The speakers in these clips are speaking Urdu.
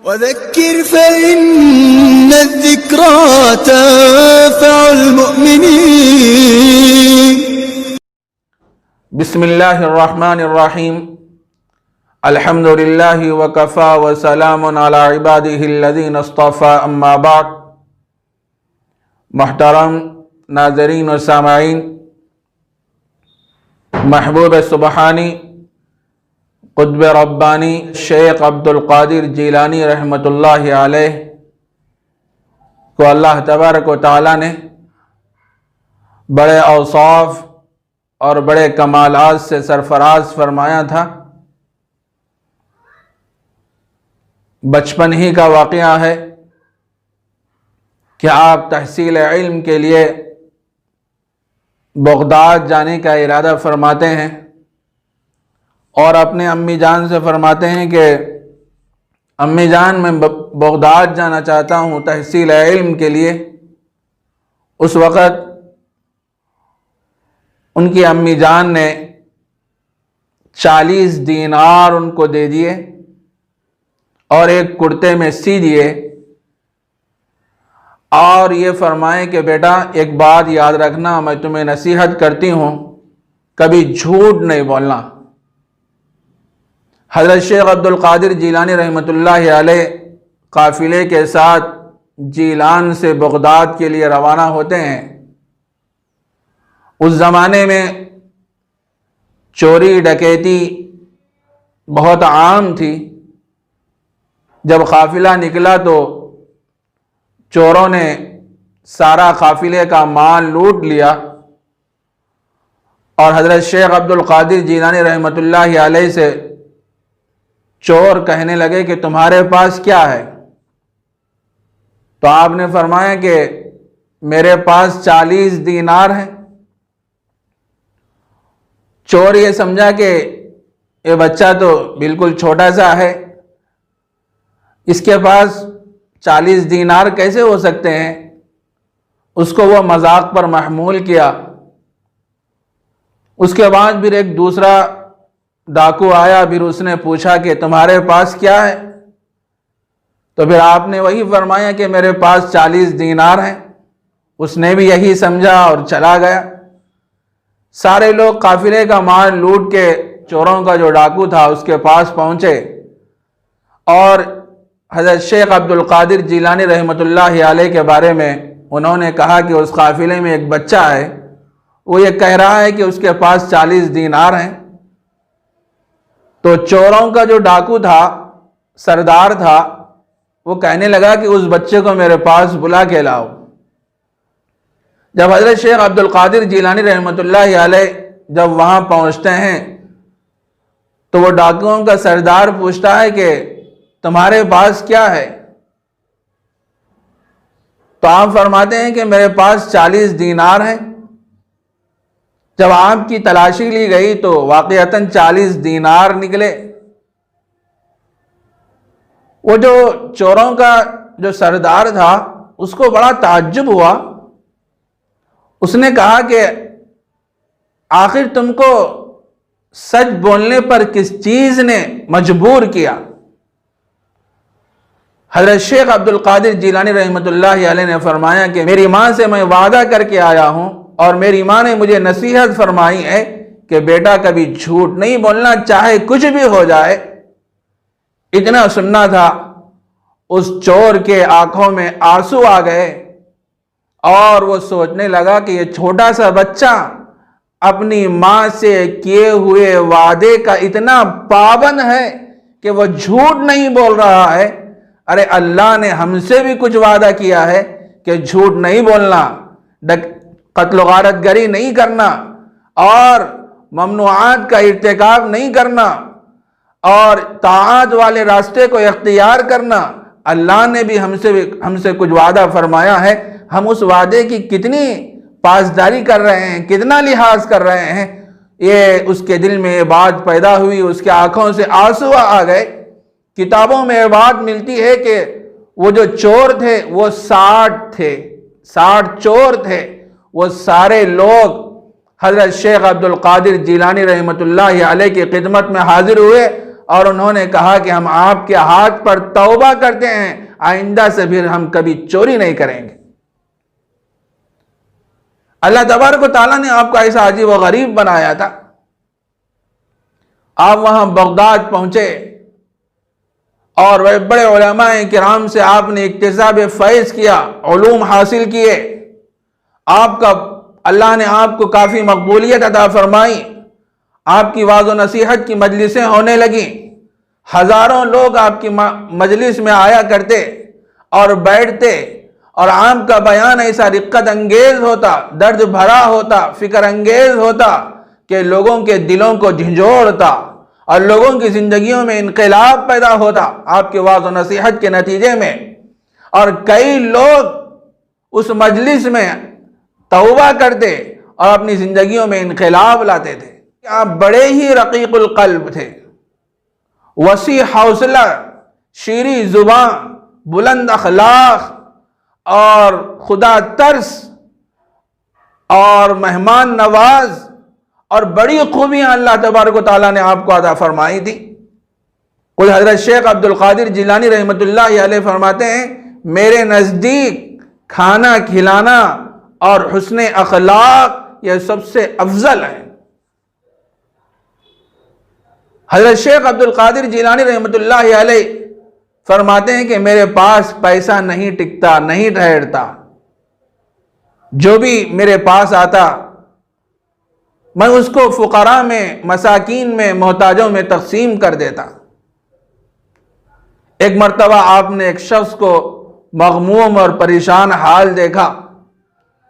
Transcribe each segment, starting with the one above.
وذكر فإن الذكرى تنفع المؤمنين. بسم اللہ الرحمن الرحیم. الحمد للہ وکفا وسلام علی عبادہ الذین اصطفى. اما بعد. محترم ناظرین و سامعین، محبوب سبحانی قطب ربانی شیخ عبدالقادر جیلانی رحمۃ اللہ علیہ کو اللہ تبارک و تعالی نے بڑے اوصاف اور بڑے کمالات سے سرفراز فرمایا تھا. بچپن ہی کا واقعہ ہے کہ آپ تحصیل علم کے لیے بغداد جانے کا ارادہ فرماتے ہیں اور اپنے امی جان سے فرماتے ہیں کہ امی جان میں بغداد جانا چاہتا ہوں تحصیل علم کے لیے. اس وقت ان کی امی جان نے 40 دینار ان کو دے دیے اور ایک کرتے میں سی دیے اور یہ فرمائے کہ بیٹا ایک بات یاد رکھنا، میں تمہیں نصیحت کرتی ہوں، کبھی جھوٹ نہیں بولنا. حضرت شیخ عبدالقادر جیلانی رحمۃ اللہ علیہ قافلے کے ساتھ جیلان سے بغداد کے لیے روانہ ہوتے ہیں. اس زمانے میں چوری ڈکیتی بہت عام تھی. جب قافلہ نکلا تو چوروں نے سارا قافلے کا مال لوٹ لیا اور حضرت شیخ عبدالقادر جیلانی رحمۃ اللہ علیہ سے چور کہنے لگے کہ تمہارے پاس کیا ہے؟ تو آپ نے فرمایا کہ میرے پاس 40 دینار ہیں. چور یہ سمجھا کہ یہ بچہ تو بالکل چھوٹا سا ہے، اس کے پاس 40 دینار کیسے ہو سکتے ہیں. اس کو وہ مذاق پر محمول کیا. اس کے بعد پھر ایک دوسرا ڈاکو آیا، پھر اس نے پوچھا کہ تمہارے پاس کیا ہے؟ تو پھر آپ نے وہی فرمایا کہ میرے پاس 40 دینار ہیں. اس نے بھی یہی سمجھا اور چلا گیا. سارے لوگ قافلے کا مال لوٹ کے چوروں کا جو ڈاکو تھا اس کے پاس پہنچے اور حضرت شیخ عبدالقادر جیلانی رحمۃ اللہ علیہ کے بارے میں انہوں نے کہا کہ اس قافلے میں ایک بچہ ہے، وہ یہ کہہ رہا ہے کہ اس کے پاس 40 دینار ہیں. تو چوروں کا جو ڈاکو تھا، سردار تھا، وہ کہنے لگا کہ اس بچے کو میرے پاس بلا کے لاؤ. جب حضرت شیخ عبدالقادر جیلانی رحمۃ اللہ علیہ جب وہاں پہنچتے ہیں تو وہ ڈاکوؤں کا سردار پوچھتا ہے کہ تمہارے پاس کیا ہے؟ تو آپ فرماتے ہیں کہ میرے پاس 40 دینار ہیں. جب آپ کی تلاشی لی گئی تو واقعتاً 40 دینار نکلے. وہ جو چوروں کا جو سردار تھا اس کو بڑا تعجب ہوا. اس نے کہا کہ آخر تم کو سچ بولنے پر کس چیز نے مجبور کیا؟ حضرت شیخ عبدالقادر جیلانی رحمۃ اللہ علیہ نے فرمایا کہ میری ماں سے میں وعدہ کر کے آیا ہوں اور میری ماں نے مجھے نصیحت فرمائی ہے کہ بیٹا کبھی جھوٹ نہیں بولنا، چاہے کچھ بھی ہو جائے. اتنا سننا تھا اس چور کے آنکھوں میں آنسو آ گئے اور وہ سوچنے لگا کہ یہ چھوٹا سا بچہ اپنی ماں سے کیے ہوئے وعدے کا اتنا پابند ہے کہ وہ جھوٹ نہیں بول رہا ہے. ارے اللہ نے ہم سے بھی کچھ وعدہ کیا ہے کہ جھوٹ نہیں بولنا، قتل و غارت گری نہیں کرنا اور ممنوعات کا ارتکاب نہیں کرنا اور طاعات والے راستے کو اختیار کرنا. اللہ نے بھی ہم سے کچھ وعدہ فرمایا ہے. ہم اس وعدے کی کتنی پاسداری کر رہے ہیں، کتنا لحاظ کر رہے ہیں. یہ اس کے دل میں یہ بات پیدا ہوئی، اس کے آنکھوں سے آنسو آ گئے. کتابوں میں یہ بات ملتی ہے کہ وہ جو چور تھے وہ 60 تھے، 60 چور تھے. وہ سارے لوگ حضرت شیخ عبدالقادر جیلانی رحمۃ اللہ علیہ کی خدمت میں حاضر ہوئے اور انہوں نے کہا کہ ہم آپ کے ہاتھ پر توبہ کرتے ہیں، آئندہ سے پھر ہم کبھی چوری نہیں کریں گے۔ اللہ تبارک و تعالیٰ نے آپ کو ایسا عجیب و غریب بنایا تھا۔ آپ وہاں بغداد پہنچے اور بڑے علماء کرام سے آپ نے اکتساب فیض کیا، علوم حاصل کیے، اللہ نے آپ کو کافی مقبولیت عطا فرمائی، آپ کی واعظ و نصیحت کی مجلسیں ہونے لگیں، ہزاروں لوگ آپ کی مجلس میں آیا کرتے اور بیٹھتے، اور آپ کا بیان ایسا رقت انگیز ہوتا، درد بھرا ہوتا، فکر انگیز ہوتا کہ لوگوں کے دلوں کو جھنجھوڑتا اور لوگوں کی زندگیوں میں انقلاب پیدا ہوتا آپ کے واعظ و نصیحت کے نتیجے میں، اور کئی لوگ اس مجلس میں توبہ کرتے اور اپنی زندگیوں میں انقلاب لاتے تھے۔ آپ بڑے ہی رقیق القلب تھے، وسیع حوصلہ، شیریں زبان، بلند اخلاق اور خدا ترس اور مہمان نواز اور بڑی خوبیاں اللہ تبارک و تعالیٰ نے آپ کو عطا فرمائی تھی۔ خود حضرت شیخ عبد القادر جیلانی رحمۃ اللہ علیہ فرماتے ہیں، میرے نزدیک کھانا کھلانا اور حسن اخلاق یہ سب سے افضل ہے۔ حضرت شیخ عبد القادر جیلانی رحمۃ اللہ علیہ فرماتے ہیں کہ میرے پاس پیسہ نہیں ٹکتا، نہیں ٹھہرتا، جو بھی میرے پاس آتا میں اس کو فقراء میں، مساکین میں، محتاجوں میں تقسیم کر دیتا۔ ایک مرتبہ آپ نے ایک شخص کو مغموم اور پریشان حال دیکھا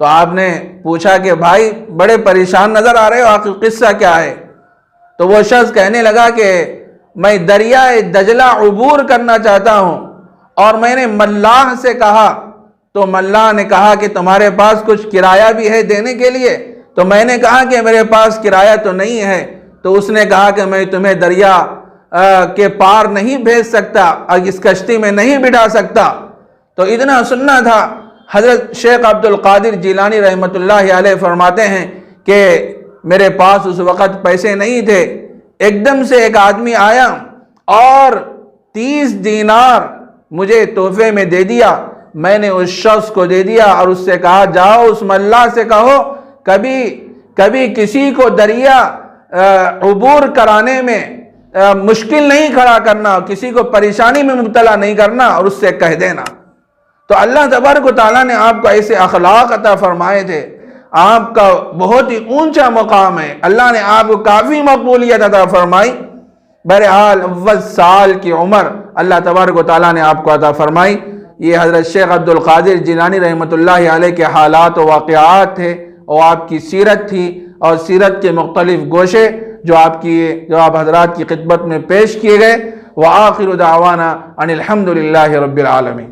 تو آپ نے پوچھا کہ بھائی بڑے پریشان نظر آ رہے ہو، آخر قصہ کیا ہے؟ تو وہ شخص کہنے لگا کہ میں دریائے دجلہ عبور کرنا چاہتا ہوں، اور میں نے ملاح سے کہا تو ملاح نے کہا کہ تمہارے پاس کچھ کرایہ بھی ہے دینے کے لیے؟ تو میں نے کہا کہ میرے پاس کرایہ تو نہیں ہے۔ تو اس نے کہا کہ میں تمہیں دریا کے پار نہیں بھیج سکتا اور اس کشتی میں نہیں بٹھا سکتا۔ تو اتنا سننا تھا۔ حضرت شیخ عبد القادر جیلانی رحمۃ اللہ علیہ فرماتے ہیں کہ میرے پاس اس وقت پیسے نہیں تھے، ایک دم سے ایک آدمی آیا اور 30 دینار مجھے تحفے میں دے دیا۔ میں نے اس شخص کو دے دیا اور اس سے کہا جاؤ اس ملاح سے کہو کبھی کسی کو دریا عبور کرانے میں مشکل نہیں کھڑا کرنا، کسی کو پریشانی میں مبتلا نہیں کرنا، اور اس سے کہہ دینا۔ تو اللہ تبارک و تعالیٰ نے آپ کو ایسے اخلاق عطا فرمائے تھے، آپ کا بہت ہی اونچا مقام ہے، اللہ نے آپ کو کافی مقبولیت عطا فرمائی۔ بہرحال 90 سال کی عمر اللہ تبارک و تعالیٰ نے آپ کو عطا فرمائی۔ یہ حضرت شیخ عبد القادر جیلانی رحمۃ اللہ علیہ کے حالات و واقعات تھے، اور آپ کی سیرت تھی، اور سیرت کے مختلف گوشے جو آپ حضرات کی خدمت میں پیش کیے گئے۔ وآخر دعوانا ان الحمد للہ رب العالمین۔